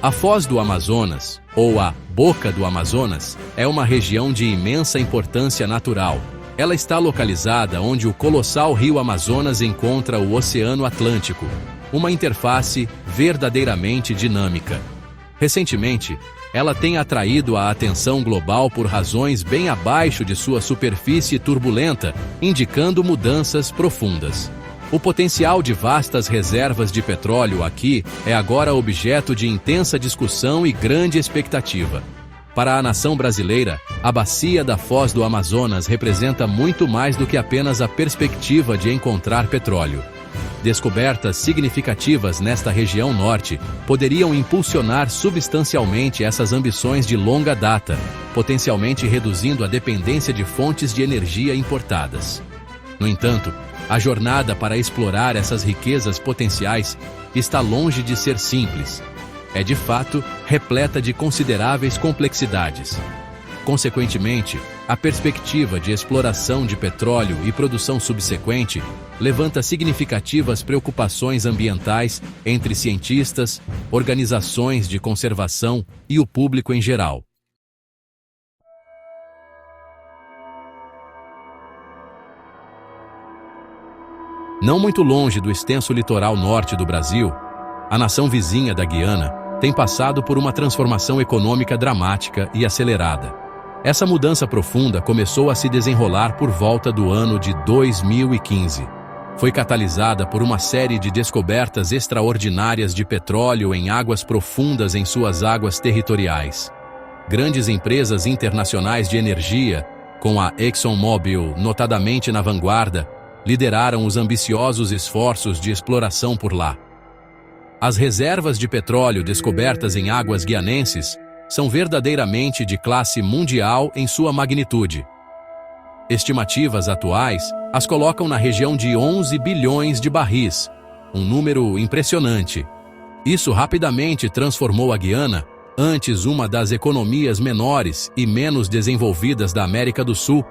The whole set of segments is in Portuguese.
A Foz do Amazonas, ou a Boca do Amazonas, é uma região de imensa importância natural. Ela está localizada onde o colossal rio Amazonas encontra o Oceano Atlântico, uma interface verdadeiramente dinâmica. Recentemente, ela tem atraído a atenção global por razões bem abaixo de sua superfície turbulenta, indicando mudanças profundas. O potencial de vastas reservas de petróleo aqui é agora objeto de intensa discussão e grande expectativa. Para a nação brasileira, a bacia da Foz do Amazonas representa muito mais do que apenas a perspectiva de encontrar petróleo. Descobertas significativas nesta região norte poderiam impulsionar substancialmente essas ambições de longa data, potencialmente reduzindo a dependência de fontes de energia importadas. No entanto, a jornada para explorar essas riquezas potenciais está longe de ser simples. É de fato repleta de consideráveis complexidades. Consequentemente, a perspectiva de exploração de petróleo e produção subsequente levanta significativas preocupações ambientais entre cientistas, organizações de conservação e o público em geral. Não muito longe do extenso litoral norte do Brasil, a nação vizinha da Guiana tem passado por uma transformação econômica dramática e acelerada. Essa mudança profunda começou a se desenrolar por volta do ano de 2015. Foi catalisada por uma série de descobertas extraordinárias de petróleo em águas profundas em suas águas territoriais. Grandes empresas internacionais de energia, com a ExxonMobil notadamente na vanguarda, lideraram os ambiciosos esforços de exploração por lá. As reservas de petróleo descobertas em águas guianenses são verdadeiramente de classe mundial em sua magnitude. Estimativas atuais as colocam na região de 11 bilhões de barris, um número impressionante. Isso rapidamente transformou a Guiana, antes uma das economias menores e menos desenvolvidas da América do Sul,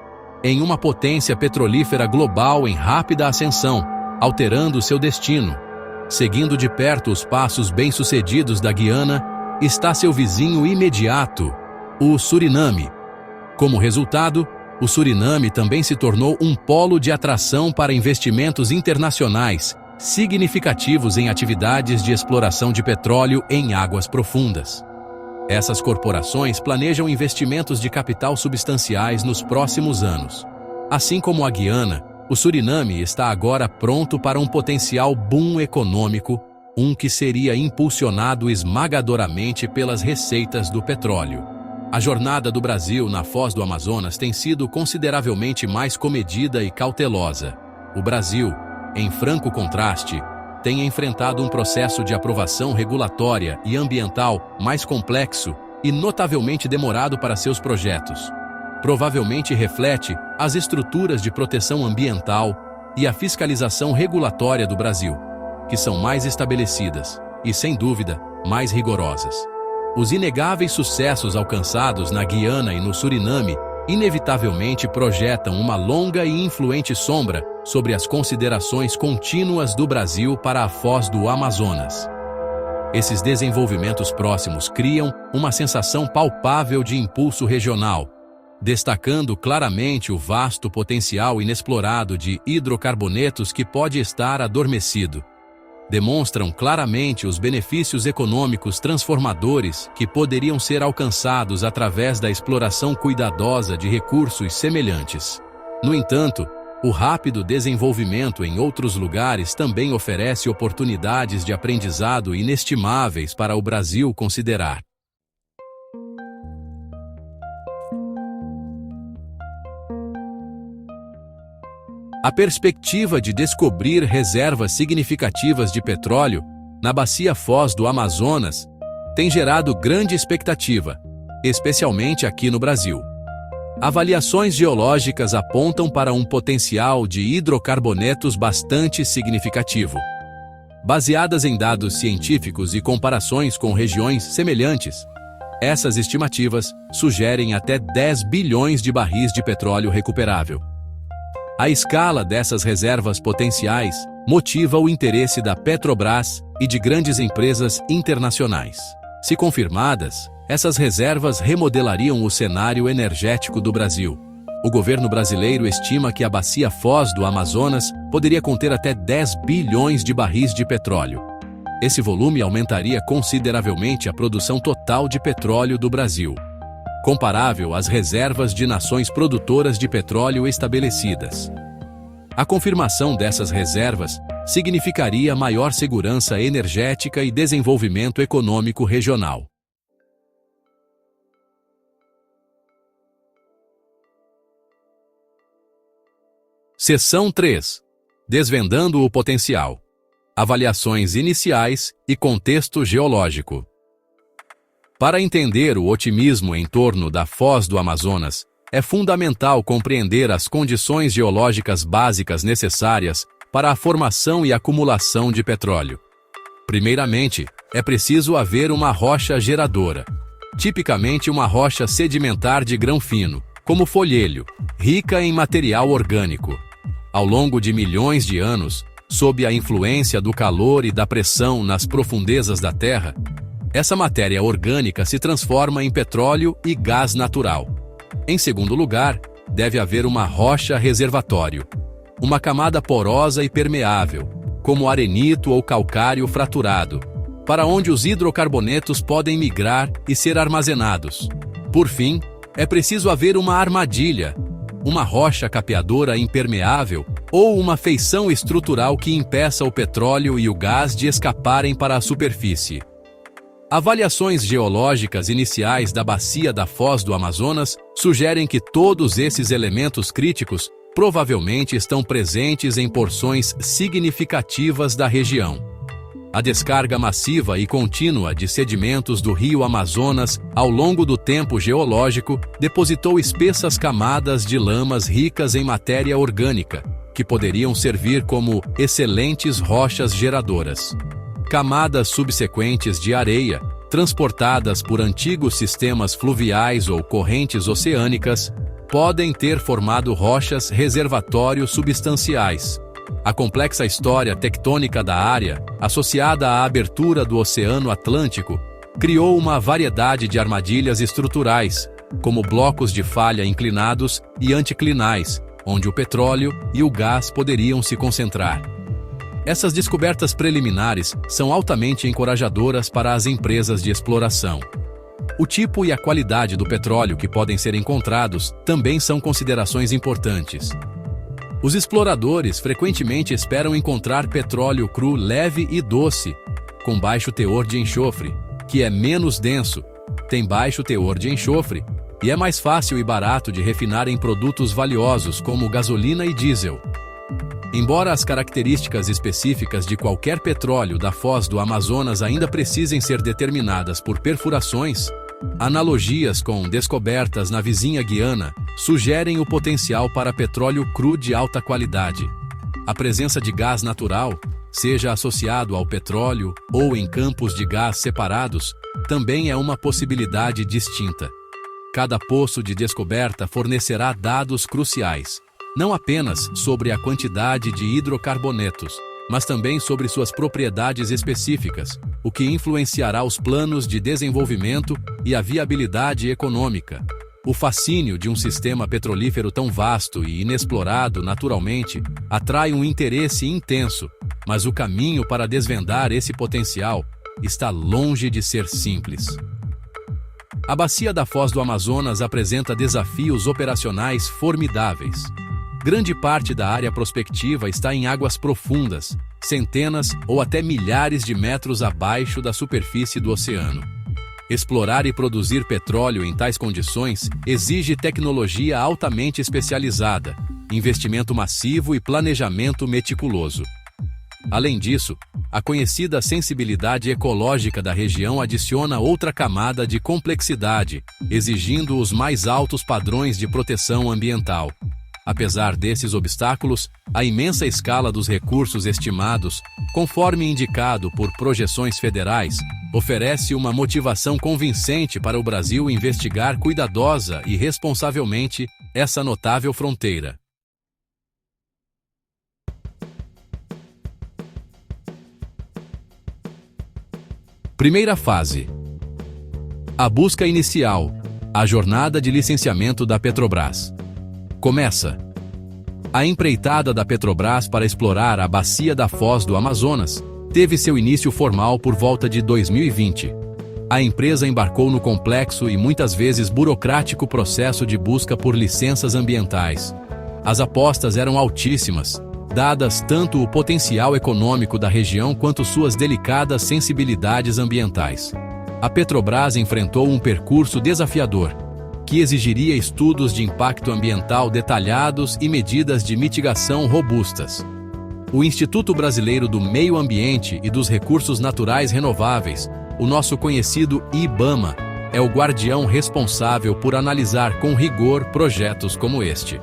em uma potência petrolífera global em rápida ascensão, alterando seu destino. Seguindo de perto os passos bem-sucedidos da Guiana, está seu vizinho imediato, o Suriname. Como resultado, o Suriname também se tornou um polo de atração para investimentos internacionais, significativos em atividades de exploração de petróleo em águas profundas. Essas corporações planejam investimentos de capital substanciais nos próximos anos. Assim como a Guiana, o Suriname está agora pronto para um potencial boom econômico, que seria impulsionado esmagadoramente pelas receitas do petróleo. A jornada do Brasil na Foz do Amazonas tem sido consideravelmente mais comedida e cautelosa. O Brasil, em franco contraste, tem enfrentado um processo de aprovação regulatória e ambiental mais complexo e notavelmente demorado para seus projetos. Provavelmente reflete as estruturas de proteção ambiental e a fiscalização regulatória do Brasil, que são mais estabelecidas e, sem dúvida, mais rigorosas. Os inegáveis sucessos alcançados na Guiana e no Suriname inevitavelmente projetam uma longa e influente sombra sobre as considerações contínuas do Brasil para a Foz do Amazonas. Esses desenvolvimentos próximos criam uma sensação palpável de impulso regional, destacando claramente o vasto potencial inexplorado de hidrocarbonetos que pode estar adormecido. Demonstram claramente os benefícios econômicos transformadores que poderiam ser alcançados através da exploração cuidadosa de recursos semelhantes. No entanto, o rápido desenvolvimento em outros lugares também oferece oportunidades de aprendizado inestimáveis para o Brasil considerar. A perspectiva de descobrir reservas significativas de petróleo na bacia Foz do Amazonas tem gerado grande expectativa, especialmente aqui no Brasil. Avaliações geológicas apontam para um potencial de hidrocarbonetos bastante significativo. Baseadas em dados científicos e comparações com regiões semelhantes, essas estimativas sugerem até 10 bilhões de barris de petróleo recuperável. A escala dessas reservas potenciais motiva o interesse da Petrobras e de grandes empresas internacionais. Se confirmadas, essas reservas remodelariam o cenário energético do Brasil. O governo brasileiro estima que a bacia Foz do Amazonas poderia conter até 10 bilhões de barris de petróleo. Esse volume aumentaria consideravelmente a produção total de petróleo do Brasil, comparável às reservas de nações produtoras de petróleo estabelecidas. A confirmação dessas reservas significaria maior segurança energética e desenvolvimento econômico regional. Seção 3. Desvendando o potencial. Avaliações iniciais e contexto geológico. Para entender o otimismo em torno da Foz do Amazonas, é fundamental compreender as condições geológicas básicas necessárias para a formação e acumulação de petróleo. Primeiramente, é preciso haver uma rocha geradora, tipicamente uma rocha sedimentar de grão fino, como folhelho, rica em material orgânico. Ao longo de milhões de anos, sob a influência do calor e da pressão nas profundezas da Terra, essa matéria orgânica se transforma em petróleo e gás natural. Em segundo lugar, deve haver uma rocha reservatório, uma camada porosa e permeável, como arenito ou calcário fraturado, para onde os hidrocarbonetos podem migrar e ser armazenados. Por fim, é preciso haver uma armadilha, uma rocha capeadora impermeável ou uma feição estrutural que impeça o petróleo e o gás de escaparem para a superfície. Avaliações geológicas iniciais da bacia da Foz do Amazonas sugerem que todos esses elementos críticos provavelmente estão presentes em porções significativas da região. A descarga massiva e contínua de sedimentos do rio Amazonas ao longo do tempo geológico depositou espessas camadas de lamas ricas em matéria orgânica, que poderiam servir como excelentes rochas geradoras. Camadas subsequentes de areia, transportadas por antigos sistemas fluviais ou correntes oceânicas, podem ter formado rochas reservatório substanciais. A complexa história tectônica da área, associada à abertura do Oceano Atlântico, criou uma variedade de armadilhas estruturais, como blocos de falha inclinados e anticlinais, onde o petróleo e o gás poderiam se concentrar. Essas descobertas preliminares são altamente encorajadoras para as empresas de exploração. O tipo e a qualidade do petróleo que podem ser encontrados também são considerações importantes. Os exploradores frequentemente esperam encontrar petróleo cru leve e doce, com baixo teor de enxofre, que é menos denso, tem baixo teor de enxofre e é mais fácil e barato de refinar em produtos valiosos como gasolina e diesel. Embora as características específicas de qualquer petróleo da Foz do Amazonas ainda precisem ser determinadas por perfurações, analogias com descobertas na vizinha Guiana sugerem o potencial para petróleo cru de alta qualidade. A presença de gás natural, seja associado ao petróleo ou em campos de gás separados, também é uma possibilidade distinta. Cada poço de descoberta fornecerá dados cruciais, não apenas sobre a quantidade de hidrocarbonetos, mas também sobre suas propriedades específicas, o que influenciará os planos de desenvolvimento e a viabilidade econômica. O fascínio de um sistema petrolífero tão vasto e inexplorado naturalmente atrai um interesse intenso, mas o caminho para desvendar esse potencial está longe de ser simples. A bacia da Foz do Amazonas apresenta desafios operacionais formidáveis. Grande parte da área prospectiva está em águas profundas, centenas ou até milhares de metros abaixo da superfície do oceano. Explorar e produzir petróleo em tais condições exige tecnologia altamente especializada, investimento massivo e planejamento meticuloso. Além disso, a conhecida sensibilidade ecológica da região adiciona outra camada de complexidade, exigindo os mais altos padrões de proteção ambiental. Apesar desses obstáculos, a imensa escala dos recursos estimados, conforme indicado por projeções federais, oferece uma motivação convincente para o Brasil investigar cuidadosa e responsavelmente essa notável fronteira. Primeira fase: A busca inicial, a jornada de licenciamento da Petrobras. Começa. A empreitada da Petrobras para explorar a bacia da Foz do Amazonas teve seu início formal por volta de 2020. A empresa embarcou no complexo e muitas vezes burocrático processo de busca por licenças ambientais. As apostas eram altíssimas, dadas tanto o potencial econômico da região quanto suas delicadas sensibilidades ambientais. A Petrobras enfrentou um percurso desafiador, que exigiria estudos de impacto ambiental detalhados e medidas de mitigação robustas. O Instituto Brasileiro do Meio Ambiente e dos Recursos Naturais Renováveis, o nosso conhecido IBAMA, é o guardião responsável por analisar com rigor projetos como este.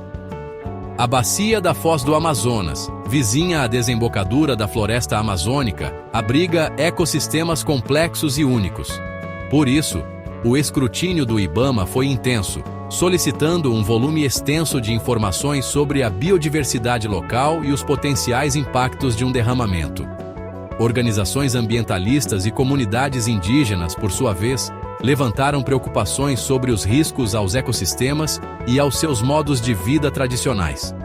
A Bacia da Foz do Amazonas, vizinha à desembocadura da floresta amazônica, abriga ecossistemas complexos e únicos. Por isso, o escrutínio do IBAMA foi intenso, solicitando um volume extenso de informações sobre a biodiversidade local e os potenciais impactos de um derramamento. Organizações ambientalistas e comunidades indígenas, por sua vez, levantaram preocupações sobre os riscos aos ecossistemas e aos seus modos de vida tradicionais.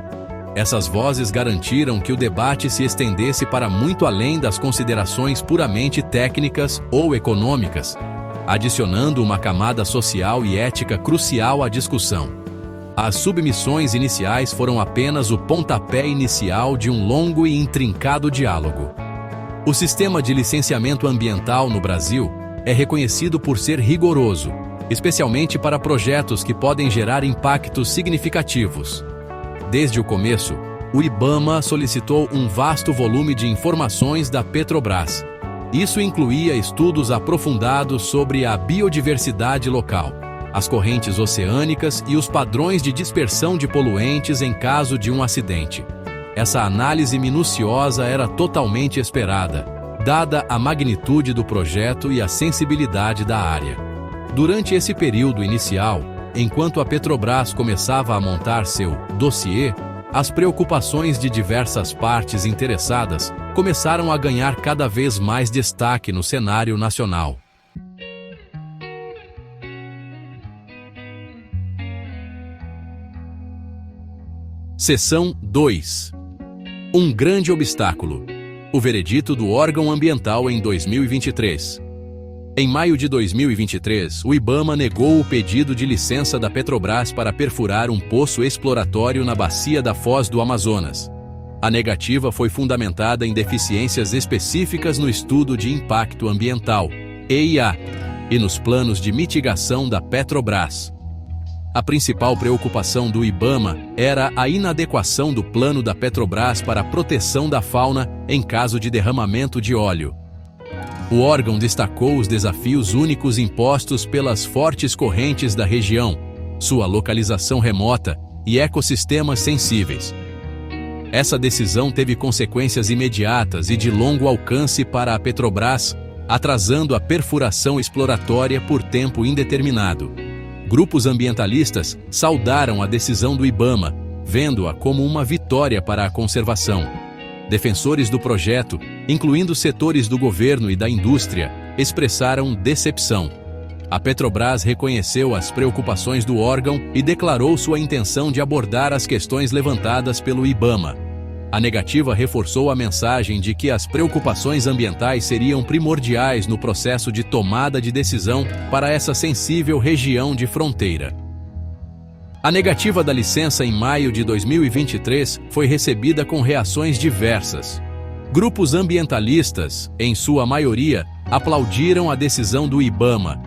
Essas vozes garantiram que o debate se estendesse para muito além das considerações puramente técnicas ou econômicas, adicionando uma camada social e ética crucial à discussão. As submissões iniciais foram apenas o pontapé inicial de um longo e intrincado diálogo. O sistema de licenciamento ambiental no Brasil é reconhecido por ser rigoroso, especialmente para projetos que podem gerar impactos significativos. Desde o começo, o IBAMA solicitou um vasto volume de informações da Petrobras. Isso incluía estudos aprofundados sobre a biodiversidade local, as correntes oceânicas e os padrões de dispersão de poluentes em caso de um acidente. Essa análise minuciosa era totalmente esperada, dada a magnitude do projeto e a sensibilidade da área. Durante esse período inicial, enquanto a Petrobras começava a montar seu dossiê, as preocupações de diversas partes interessadas começaram a ganhar cada vez mais destaque no cenário nacional. Seção 2. Um grande obstáculo. O veredito do órgão ambiental em 2023. Em maio de 2023, o IBAMA negou o pedido de licença da Petrobras para perfurar um poço exploratório na bacia da Foz do Amazonas. A negativa foi fundamentada em deficiências específicas no estudo de impacto ambiental, EIA, e nos planos de mitigação da Petrobras. A principal preocupação do IBAMA era a inadequação do plano da Petrobras para a proteção da fauna em caso de derramamento de óleo. O órgão destacou os desafios únicos impostos pelas fortes correntes da região, sua localização remota e ecossistemas sensíveis. Essa decisão teve consequências imediatas e de longo alcance para a Petrobras, atrasando a perfuração exploratória por tempo indeterminado. Grupos ambientalistas saudaram a decisão do IBAMA, vendo-a como uma vitória para a conservação. Defensores do projeto, incluindo setores do governo e da indústria, expressaram decepção. A Petrobras reconheceu as preocupações do órgão e declarou sua intenção de abordar as questões levantadas pelo IBAMA. A negativa reforçou a mensagem de que as preocupações ambientais seriam primordiais no processo de tomada de decisão para essa sensível região de fronteira. A negativa da licença em maio de 2023 foi recebida com reações diversas. Grupos ambientalistas, em sua maioria, aplaudiram a decisão do IBAMA,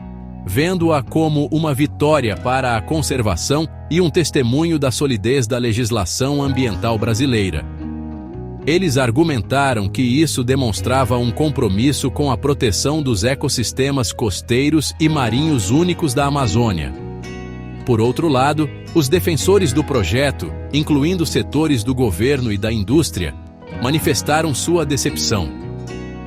vendo-a como uma vitória para a conservação e um testemunho da solidez da legislação ambiental brasileira. Eles argumentaram que isso demonstrava um compromisso com a proteção dos ecossistemas costeiros e marinhos únicos da Amazônia. Por outro lado, os defensores do projeto, incluindo setores do governo e da indústria, manifestaram sua decepção.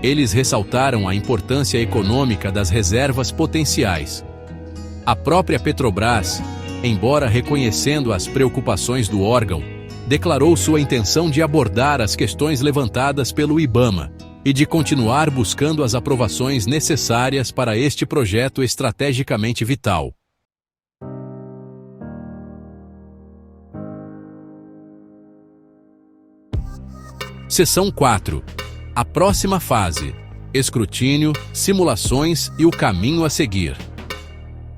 Eles ressaltaram a importância econômica das reservas potenciais. A própria Petrobras, embora reconhecendo as preocupações do órgão, declarou sua intenção de abordar as questões levantadas pelo IBAMA, e de continuar buscando as aprovações necessárias para este projeto estrategicamente vital. Seção 4. A próxima fase: escrutínio, simulações e o caminho a seguir.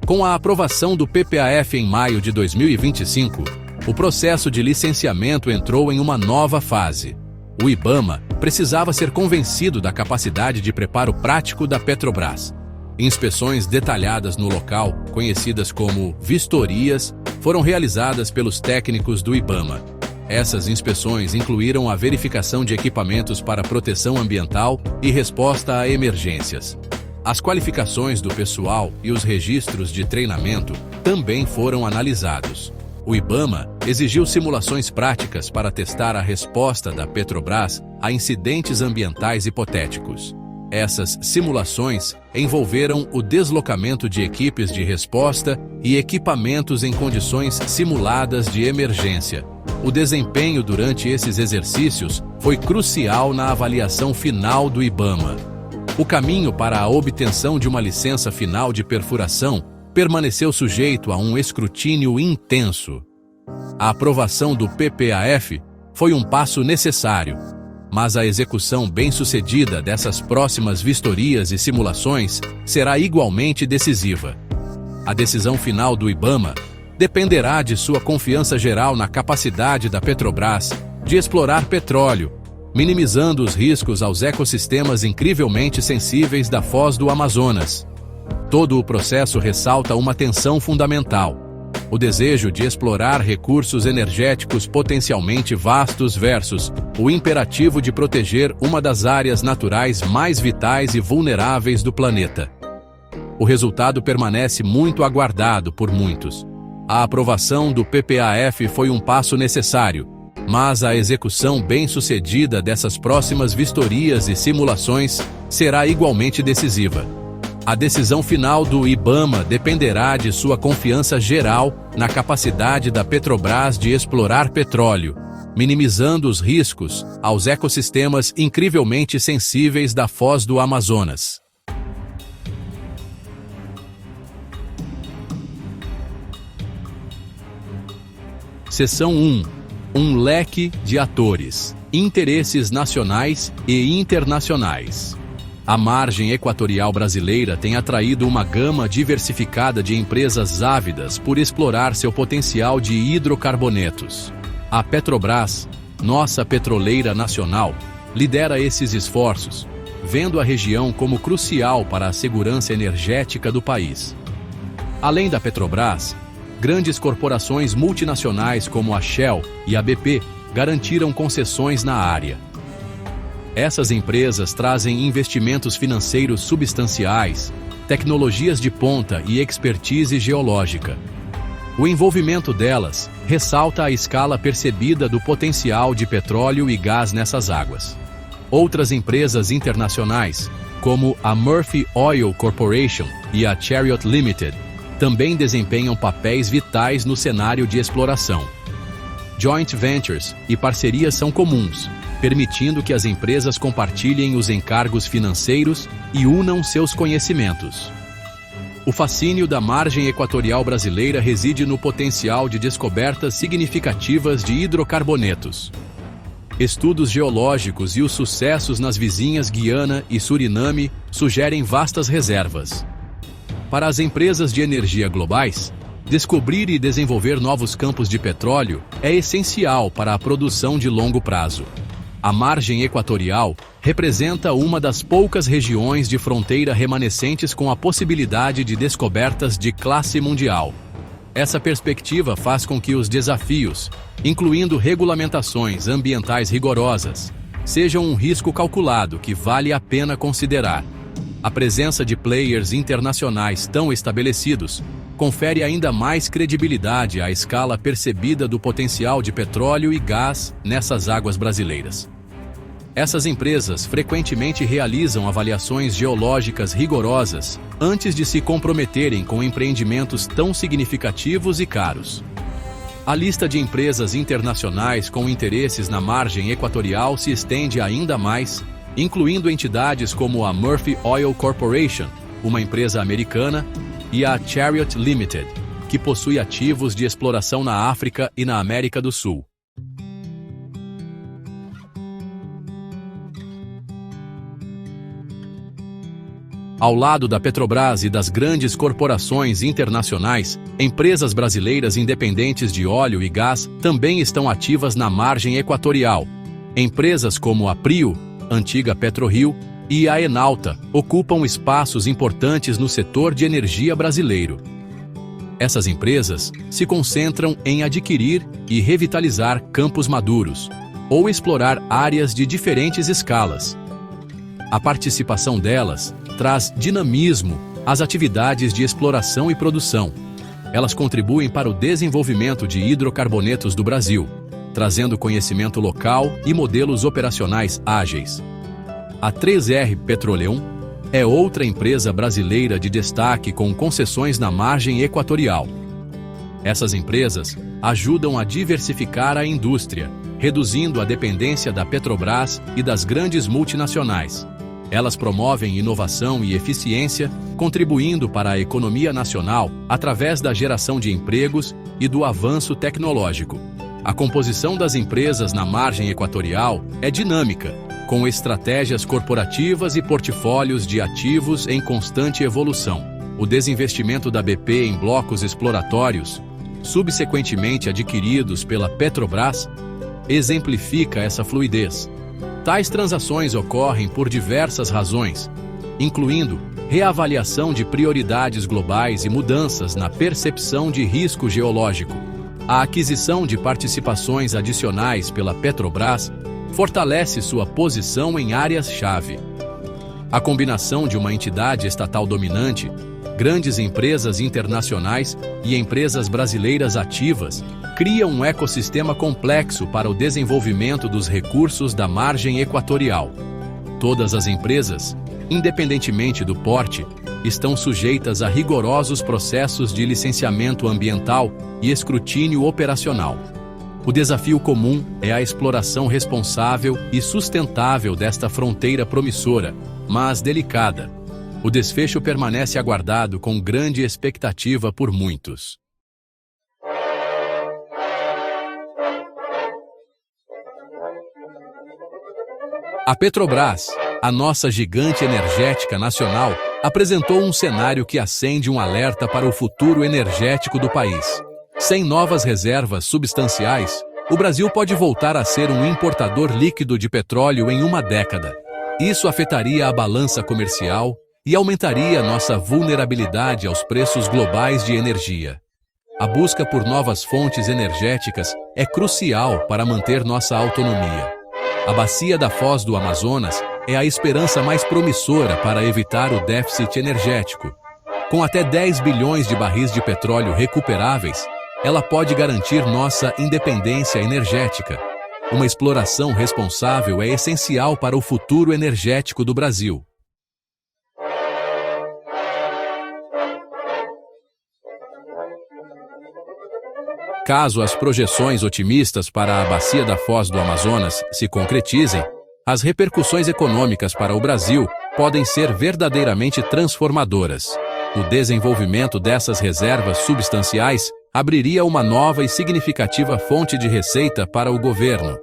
Com a aprovação do PPAF em maio de 2025, o processo de licenciamento entrou em uma nova fase. O IBAMA precisava ser convencido da capacidade de preparo prático da Petrobras. Inspeções detalhadas no local, conhecidas como vistorias, foram realizadas pelos técnicos do IBAMA. Essas inspeções incluíram a verificação de equipamentos para proteção ambiental e resposta a emergências. As qualificações do pessoal e os registros de treinamento também foram analisados. O IBAMA exigiu simulações práticas para testar a resposta da Petrobras a incidentes ambientais hipotéticos. Essas simulações envolveram o deslocamento de equipes de resposta e equipamentos em condições simuladas de emergência. O desempenho durante esses exercícios foi crucial na avaliação final do IBAMA. O caminho para a obtenção de uma licença final de perfuração permaneceu sujeito a um escrutínio intenso. A aprovação do PPAF foi um passo necessário, mas a execução bem-sucedida dessas próximas vistorias e simulações será igualmente decisiva. A decisão final do IBAMA dependerá de sua confiança geral na capacidade da Petrobras de explorar petróleo, minimizando os riscos aos ecossistemas incrivelmente sensíveis da Foz do Amazonas. Todo o processo ressalta uma tensão fundamental: o desejo de explorar recursos energéticos potencialmente vastos versus o imperativo de proteger uma das áreas naturais mais vitais e vulneráveis do planeta. O resultado permanece muito aguardado por muitos. A aprovação do PPAF foi um passo necessário, mas a execução bem-sucedida dessas próximas vistorias e simulações será igualmente decisiva. A decisão final do IBAMA dependerá de sua confiança geral na capacidade da Petrobras de explorar petróleo, minimizando os riscos aos ecossistemas incrivelmente sensíveis da Foz do Amazonas. Seção 1. Um leque de atores, interesses nacionais e internacionais. A margem equatorial brasileira tem atraído uma gama diversificada de empresas ávidas por explorar seu potencial de hidrocarbonetos. A Petrobras, nossa petroleira nacional, lidera esses esforços, vendo a região como crucial para a segurança energética do país. Além da Petrobras, grandes corporações multinacionais como a Shell e a BP garantiram concessões na área. Essas empresas trazem investimentos financeiros substanciais, tecnologias de ponta e expertise geológica. O envolvimento delas ressalta a escala percebida do potencial de petróleo e gás nessas águas. Outras empresas internacionais, como a Murphy Oil Corporation e a Chariot Limited, também desempenham papéis vitais no cenário de exploração. Joint ventures e parcerias são comuns, permitindo que as empresas compartilhem os encargos financeiros e unam seus conhecimentos. O fascínio da margem equatorial brasileira reside no potencial de descobertas significativas de hidrocarbonetos. Estudos geológicos e os sucessos nas vizinhas Guiana e Suriname sugerem vastas reservas. Para as empresas de energia globais, descobrir e desenvolver novos campos de petróleo é essencial para a produção de longo prazo. A margem equatorial representa uma das poucas regiões de fronteira remanescentes com a possibilidade de descobertas de classe mundial. Essa perspectiva faz com que os desafios, incluindo regulamentações ambientais rigorosas, sejam um risco calculado que vale a pena considerar. A presença de players internacionais tão estabelecidos confere ainda mais credibilidade à escala percebida do potencial de petróleo e gás nessas águas brasileiras. Essas empresas frequentemente realizam avaliações geológicas rigorosas antes de se comprometerem com empreendimentos tão significativos e caros. A lista de empresas internacionais com interesses na margem equatorial se estende ainda mais, incluindo entidades como a Murphy Oil Corporation, uma empresa americana, e a Chariot Limited, que possui ativos de exploração na África e na América do Sul. Ao lado da Petrobras e das grandes corporações internacionais, empresas brasileiras independentes de óleo e gás também estão ativas na margem equatorial. Empresas como a Prio, antiga PetroRio, e a Enalta ocupam espaços importantes no setor de energia brasileiro. Essas empresas se concentram em adquirir e revitalizar campos maduros, ou explorar áreas de diferentes escalas. A participação delas traz dinamismo às atividades de exploração e produção. Elas contribuem para o desenvolvimento de hidrocarbonetos do Brasil, trazendo conhecimento local e modelos operacionais ágeis. A 3R Petroleum é outra empresa brasileira de destaque com concessões na margem equatorial. Essas empresas ajudam a diversificar a indústria, reduzindo a dependência da Petrobras e das grandes multinacionais. Elas promovem inovação e eficiência, contribuindo para a economia nacional através da geração de empregos e do avanço tecnológico. A composição das empresas na margem equatorial é dinâmica, com estratégias corporativas e portfólios de ativos em constante evolução. O desinvestimento da BP em blocos exploratórios, subsequentemente adquiridos pela Petrobras, exemplifica essa fluidez. Tais transações ocorrem por diversas razões, incluindo reavaliação de prioridades globais e mudanças na percepção de risco geológico. A aquisição de participações adicionais pela Petrobras fortalece sua posição em áreas-chave. A combinação de uma entidade estatal dominante, grandes empresas internacionais e empresas brasileiras ativas cria um ecossistema complexo para o desenvolvimento dos recursos da margem equatorial. Todas as empresas, independentemente do porte, estão sujeitas a rigorosos processos de licenciamento ambiental e escrutínio operacional. O desafio comum é a exploração responsável e sustentável desta fronteira promissora, mas delicada. O desfecho permanece aguardado com grande expectativa por muitos. A Petrobras, a nossa gigante energética nacional, apresentou um cenário que acende um alerta para o futuro energético do país. Sem novas reservas substanciais, o Brasil pode voltar a ser um importador líquido de petróleo em uma década. Isso afetaria a balança comercial e aumentaria nossa vulnerabilidade aos preços globais de energia. A busca por novas fontes energéticas é crucial para manter nossa autonomia. A bacia da Foz do Amazonas é a esperança mais promissora para evitar o déficit energético. Com até 10 bilhões de barris de petróleo recuperáveis, ela pode garantir nossa independência energética. Uma exploração responsável é essencial para o futuro energético do Brasil. Caso as projeções otimistas para a bacia da Foz do Amazonas se concretizem, as repercussões econômicas para o Brasil podem ser verdadeiramente transformadoras. O desenvolvimento dessas reservas substanciais abriria uma nova e significativa fonte de receita para o governo.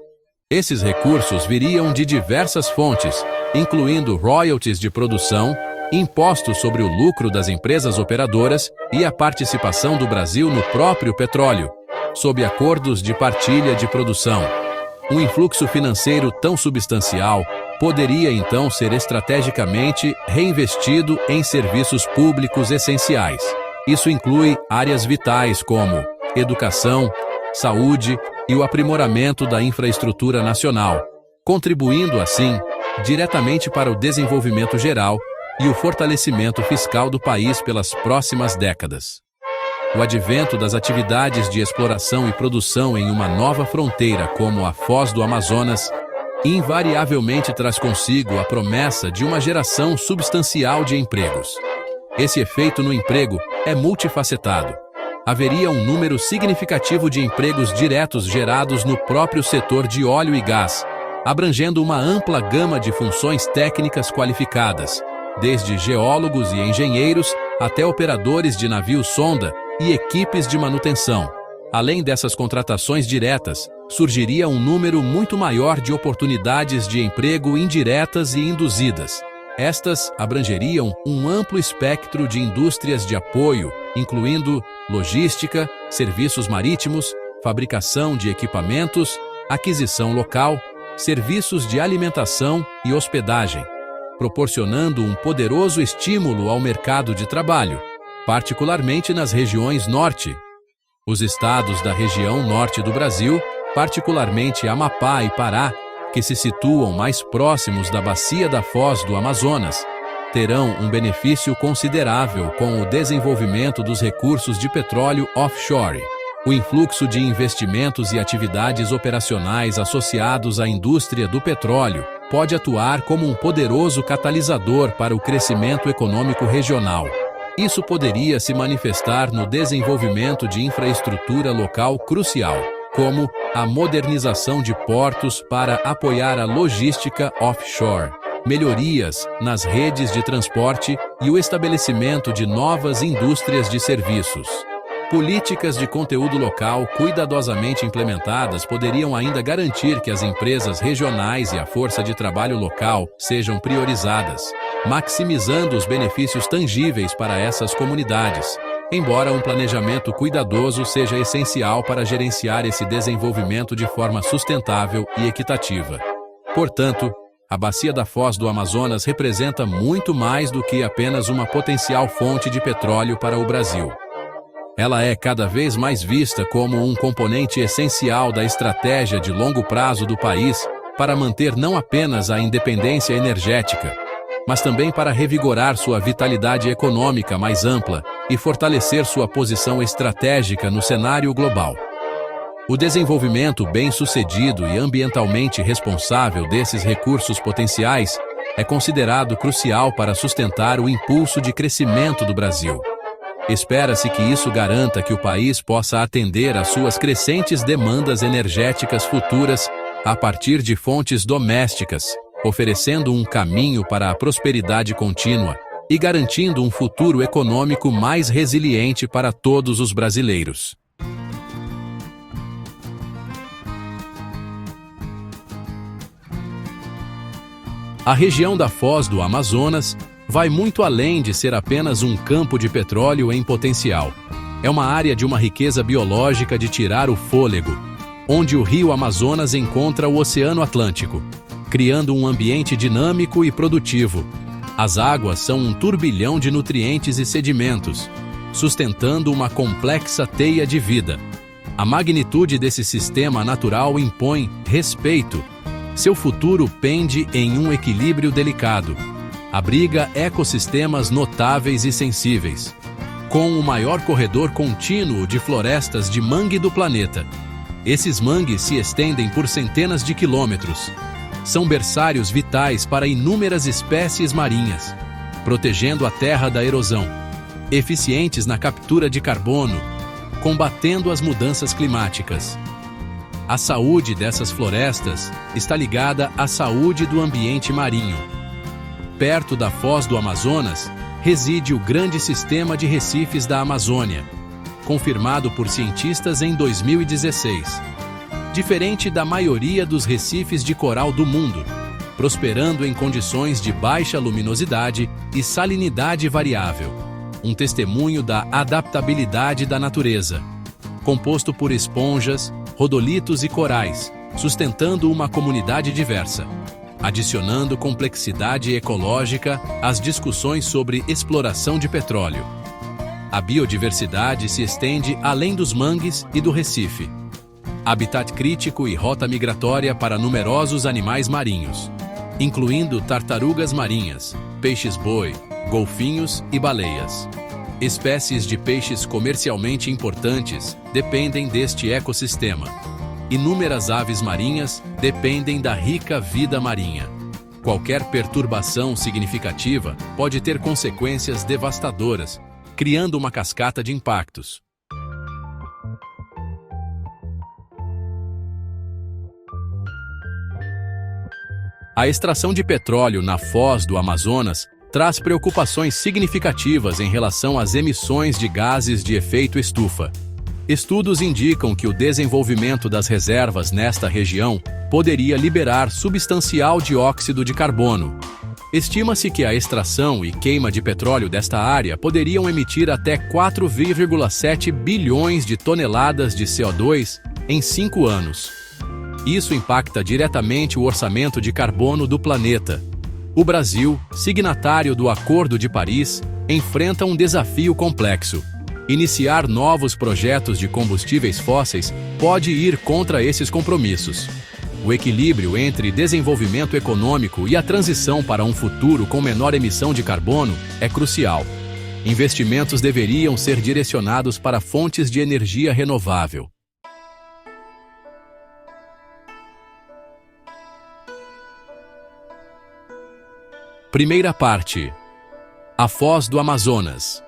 Esses recursos viriam de diversas fontes, incluindo royalties de produção, impostos sobre o lucro das empresas operadoras e a participação do Brasil no próprio petróleo, sob acordos de partilha de produção. Um influxo financeiro tão substancial poderia então ser estrategicamente reinvestido em serviços públicos essenciais. Isso inclui áreas vitais como educação, saúde e o aprimoramento da infraestrutura nacional, contribuindo assim diretamente para o desenvolvimento geral e o fortalecimento fiscal do país pelas próximas décadas. O advento das atividades de exploração e produção em uma nova fronteira como a Foz do Amazonas invariavelmente traz consigo a promessa de uma geração substancial de empregos. Esse efeito no emprego é multifacetado. Haveria um número significativo de empregos diretos gerados no próprio setor de óleo e gás, abrangendo uma ampla gama de funções técnicas qualificadas, desde geólogos e engenheiros até operadores de navios-sonda e equipes de manutenção. Além dessas contratações diretas, surgiria um número muito maior de oportunidades de emprego indiretas e induzidas. Estas abrangeriam um amplo espectro de indústrias de apoio, incluindo logística, serviços marítimos, fabricação de equipamentos, aquisição local, serviços de alimentação e hospedagem, proporcionando um poderoso estímulo ao mercado de trabalho, particularmente nas regiões norte. Os estados da região norte do Brasil, particularmente Amapá e Pará, que se situam mais próximos da bacia da Foz do Amazonas, terão um benefício considerável com o desenvolvimento dos recursos de petróleo offshore. O influxo de investimentos e atividades operacionais associados à indústria do petróleo pode atuar como um poderoso catalisador para o crescimento econômico regional. Isso poderia se manifestar no desenvolvimento de infraestrutura local crucial, como a modernização de portos para apoiar a logística offshore, melhorias nas redes de transporte e o estabelecimento de novas indústrias de serviços. Políticas de conteúdo local cuidadosamente implementadas poderiam ainda garantir que as empresas regionais e a força de trabalho local sejam priorizadas, maximizando os benefícios tangíveis para essas comunidades, embora um planejamento cuidadoso seja essencial para gerenciar esse desenvolvimento de forma sustentável e equitativa. Portanto, a Bacia da Foz do Amazonas representa muito mais do que apenas uma potencial fonte de petróleo para o Brasil. Ela é cada vez mais vista como um componente essencial da estratégia de longo prazo do país para manter não apenas a independência energética, mas também para revigorar sua vitalidade econômica mais ampla e fortalecer sua posição estratégica no cenário global. O desenvolvimento bem-sucedido e ambientalmente responsável desses recursos potenciais é considerado crucial para sustentar o impulso de crescimento do Brasil. Espera-se que isso garanta que o país possa atender às suas crescentes demandas energéticas futuras a partir de fontes domésticas, oferecendo um caminho para a prosperidade contínua e garantindo um futuro econômico mais resiliente para todos os brasileiros. A região da Foz do Amazonas vai muito além de ser apenas um campo de petróleo em potencial. É uma área de uma riqueza biológica de tirar o fôlego, onde o rio Amazonas encontra o Oceano Atlântico, criando um ambiente dinâmico e produtivo. As águas são um turbilhão de nutrientes e sedimentos, sustentando uma complexa teia de vida. A magnitude desse sistema natural impõe respeito. Seu futuro pende em um equilíbrio delicado. Abriga ecossistemas notáveis e sensíveis, com o maior corredor contínuo de florestas de mangue do planeta. Esses mangues se estendem por centenas de quilômetros. São berçários vitais para inúmeras espécies marinhas, protegendo a terra da erosão, eficientes na captura de carbono, combatendo as mudanças climáticas. A saúde dessas florestas está ligada à saúde do ambiente marinho. Perto da Foz do Amazonas, reside o grande sistema de recifes da Amazônia, confirmado por cientistas em 2016. Diferente da maioria dos recifes de coral do mundo, prosperando em condições de baixa luminosidade e salinidade variável, um testemunho da adaptabilidade da natureza. Composto por esponjas, rodolitos e corais, sustentando uma comunidade diversa, adicionando complexidade ecológica às discussões sobre exploração de petróleo. A biodiversidade se estende além dos mangues e do recife. Habitat crítico e rota migratória para numerosos animais marinhos, incluindo tartarugas marinhas, peixes-boi, golfinhos e baleias. Espécies de peixes comercialmente importantes dependem deste ecossistema. Inúmeras aves marinhas dependem da rica vida marinha. Qualquer perturbação significativa pode ter consequências devastadoras, criando uma cascata de impactos. A extração de petróleo na foz do Amazonas traz preocupações significativas em relação às emissões de gases de efeito estufa. Estudos indicam que o desenvolvimento das reservas nesta região poderia liberar substancial dióxido de carbono. Estima-se que a extração e queima de petróleo desta área poderiam emitir até 4,7 bilhões de toneladas de CO2 em 5 anos. Isso impacta diretamente o orçamento de carbono do planeta. O Brasil, signatário do Acordo de Paris, enfrenta um desafio complexo. Iniciar novos projetos de combustíveis fósseis pode ir contra esses compromissos. O equilíbrio entre desenvolvimento econômico e a transição para um futuro com menor emissão de carbono é crucial. Investimentos deveriam ser direcionados para fontes de energia renovável. Primeira parte. A Foz do Amazonas.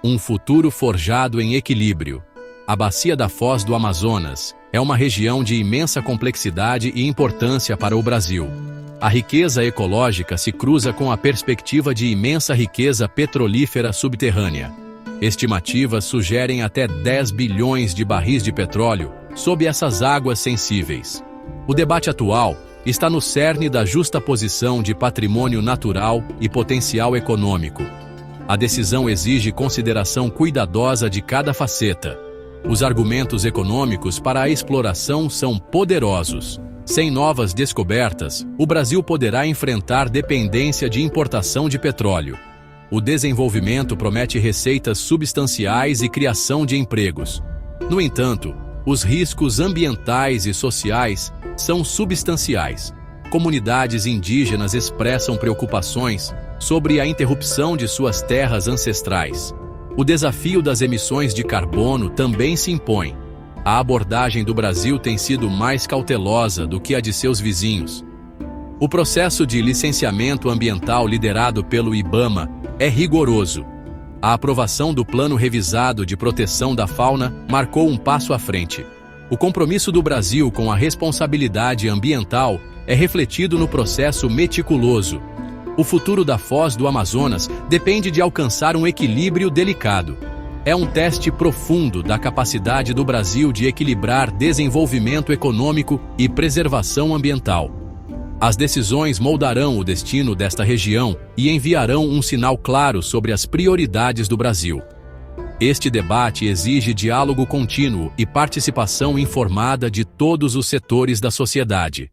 Um futuro forjado em equilíbrio. A Bacia da Foz do Amazonas é uma região de imensa complexidade e importância para o Brasil. A riqueza ecológica se cruza com a perspectiva de imensa riqueza petrolífera subterrânea. Estimativas sugerem até 10 bilhões de barris de petróleo sob essas águas sensíveis. O debate atual está no cerne da justaposição de patrimônio natural e potencial econômico. A decisão exige consideração cuidadosa de cada faceta. Os argumentos econômicos para a exploração são poderosos. Sem novas descobertas, o Brasil poderá enfrentar dependência de importação de petróleo. O desenvolvimento promete receitas substanciais e criação de empregos. No entanto, os riscos ambientais e sociais são substanciais. Comunidades indígenas expressam preocupações sobre a interrupção de suas terras ancestrais. O desafio das emissões de carbono também se impõe. A abordagem do Brasil tem sido mais cautelosa do que a de seus vizinhos. O processo de licenciamento ambiental liderado pelo IBAMA é rigoroso. A aprovação do Plano Revisado de Proteção da Fauna marcou um passo à frente. O compromisso do Brasil com a responsabilidade ambiental é refletido no processo meticuloso. O futuro da Foz do Amazonas depende de alcançar um equilíbrio delicado. É um teste profundo da capacidade do Brasil de equilibrar desenvolvimento econômico e preservação ambiental. As decisões moldarão o destino desta região e enviarão um sinal claro sobre as prioridades do Brasil. Este debate exige diálogo contínuo e participação informada de todos os setores da sociedade.